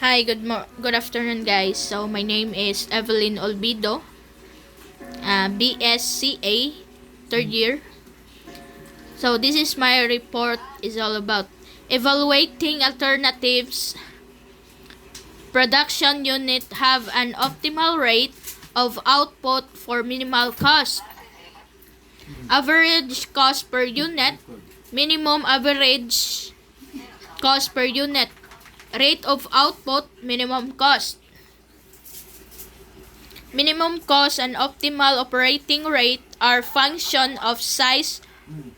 Hi, good afternoon, guys. So my name is Evelyn Olbido, BSCA, third year. So this is my report. Is all about evaluating alternatives. Production unit have an optimal rate of output for minimal cost. Average cost per unit, minimum average cost per unit, rate of output, minimum cost. Minimum cost and optimal operating rate are function of size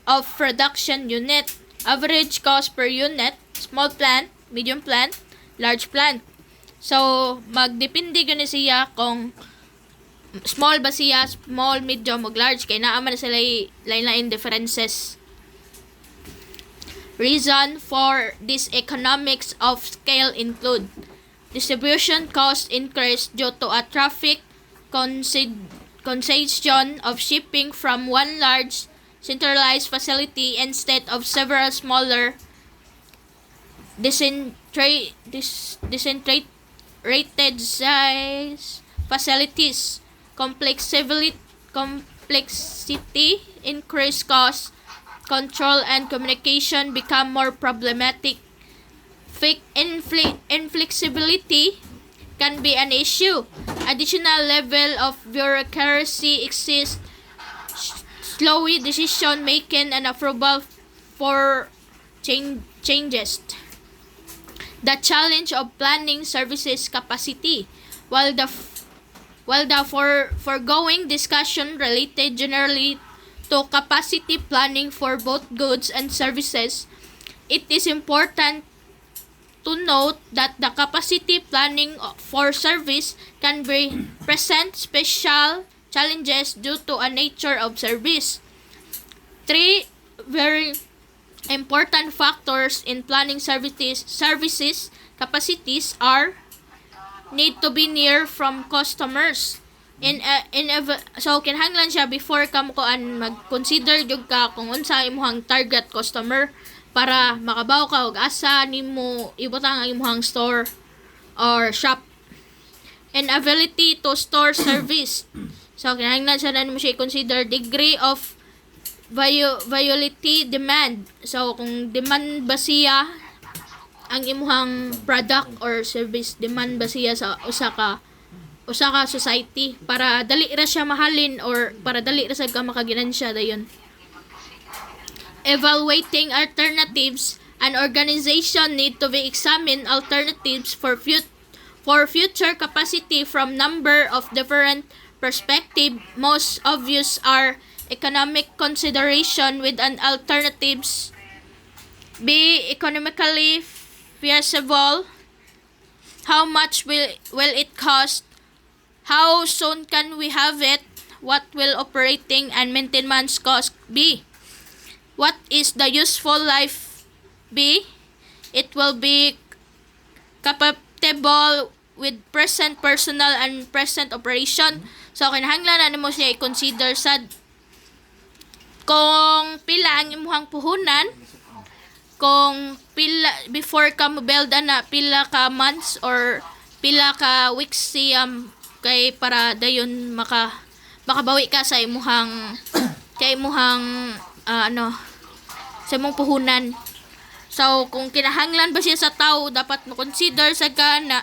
of production unit. Average cost per unit, small plant, medium plant, large plant. So, magdepende gani siya kung small ba siya, small, medium, o large. Kaya naaman na sila lain-lain differences. Reason for this economics of scale include distribution cost increase due to a traffic congestion of shipping from one large centralized facility instead of several smaller decentralized size facilities. Complexity increase cost, control and communication become more problematic. Inflexibility can be an issue. Additional level of bureaucracy exists, slowy decision making and approval for changes. The challenge of planning services capacity. While the foregoing discussion related generally to capacity planning for both goods and services, it is important to note that the capacity planning for service can present special challenges due to a nature of service. Three very important factors in planning services capacities are need to be near from customers. So kinahanglan siya before ka mo kuan mag-consider jud ka kung unsa imong target customer para makabaw ka og asa nimo ibutang ang imong store or shop. And ability to store service. So kinahanglan siya na mo siya i-consider degree of viability demand. So kung demand ba siya ang imong product or service, demand ba siya sa usa ka society para dali ra siya mahalin or para dali ra sad ka makaginansya dayon. Evaluating alternatives, an organization need to be examine alternatives for future capacity from number of different perspective. Most obvious are economic consideration with an alternatives be economically feasible, how much will it cost, how soon can we have it, what will operating and maintenance cost be, what is the useful life be, it will be compatible with present personal and present operation. So kinahanglan na mo siya i-consider sad kung pila ang imong puhunan, kung pila before ka mo-build na pila ka months or pila ka weeks siyam kay para dayon makabawi ka sa imuhang sa imong puhunan. So kung kinahanglan ba siya sa tao, dapat mo consider sa gaana.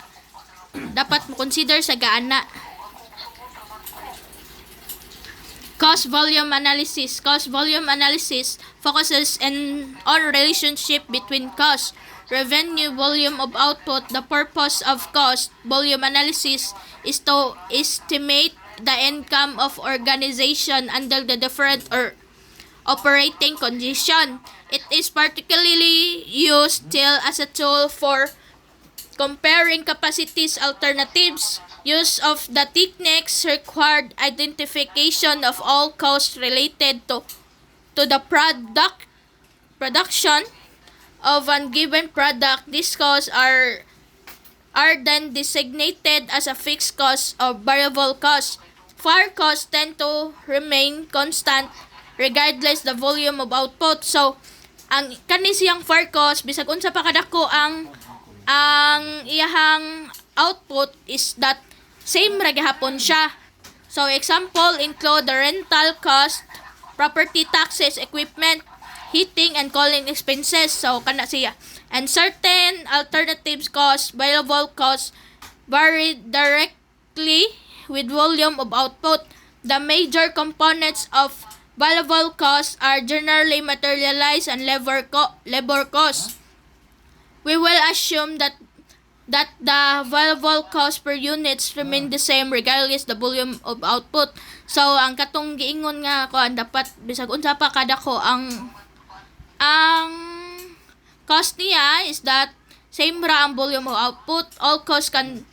Cost volume analysis. Cost volume analysis focuses on relationship between cost, revenue, volume of output. The purpose of cost volume analysis is to estimate the income of organization under the different or operating condition. It is particularly used still as a tool for comparing capacities alternatives. Use of the techniques required identification of all costs related to the production of a given product. These costs are then designated as a fixed cost or variable cost. Fixed costs tend to remain constant regardless the volume of output. So ang kani siyang fixed cost bisag unsa pa kadako ang ang iyahang output is that same ra gihapon siya. So example include the rental cost, property taxes, equipment, heating and cooling expenses. So kana siya. And certain alternatives costs, variable costs vary directly with volume of output. The major components of variable costs are generally materialized and labor costs. We will assume that the variable cost per units remain the same regardless the volume of output. So ang katong giingon nga ko dapat bisag unsa pa kada ko ang cost niya is that same ra ang volume of output. All costs can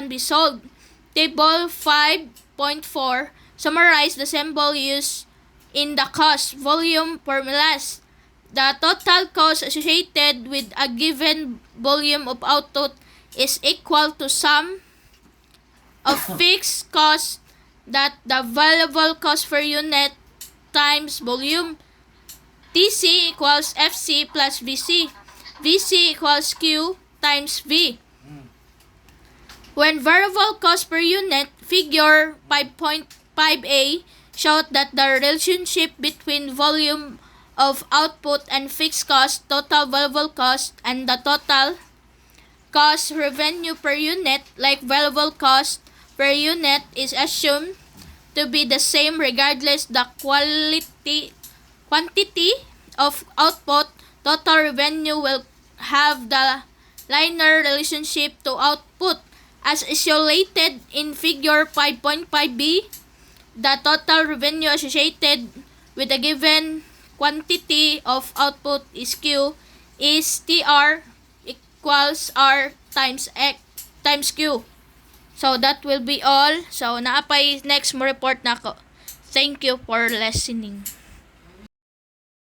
be solved. Table 5.4 summarize the symbol used in the cost volume formulas. The total cost associated with a given volume of output is equal to sum of fixed costs that the variable cost per unit times volume. TC equals FC plus VC. VC equals Q times V. When variable cost per unit, figure 5.5a showed that the relationship between volume of output and fixed cost, total variable cost, and the total cost revenue per unit, like variable cost per unit, is assumed to be the same regardless the quantity of output. Total revenue will have the linear relationship to output. As isolated in figure 5.5b, the total revenue associated with a given quantity of output is Q is TR equals R times X times Q. So that will be all. So naapay next mo report nako. Thank you for listening.